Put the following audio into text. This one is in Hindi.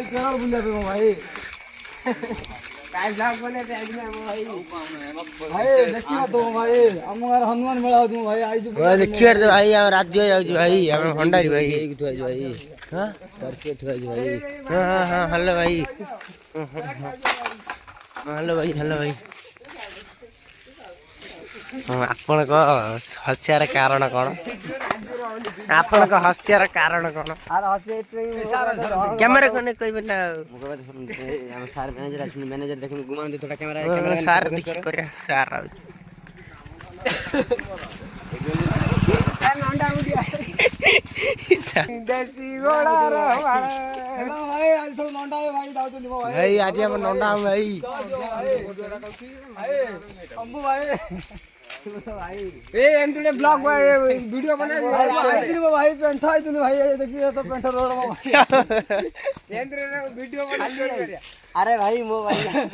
केरल बुलिया पे भाई काय ब्लॉग बने थे आज में भाई भाई देखियो तो भाई हमर हनुमान मेला हो भाई आई जो भाई देखियो रे भाई हम राज्य जाऊ भाई हम भंडारी भाई एक थुआ भाई हां करके थुआ भाई हां हां हेलो भाई हेलो भाई आपण को हस्यार कारण कोन आपण को हस्यार कारण कोन अरे हसे कैमरा कोने कोई बना हम सार मैनेजर देखन घुमा दे थोड़ा कैमरा सार दिख कर सार देसी घोड़ा रो हेलो भाई आज सब नंडा भाई दाऊ तो भाई भाई आज हम नंडा भाई भाई अंबू भाई ए एंतुडे ब्लॉग वीडियो बना दे भाई पेंट था इतने भाई देखिए तो पेंट रोड में एंतुडे वीडियो बना अरे भाई मोबाइल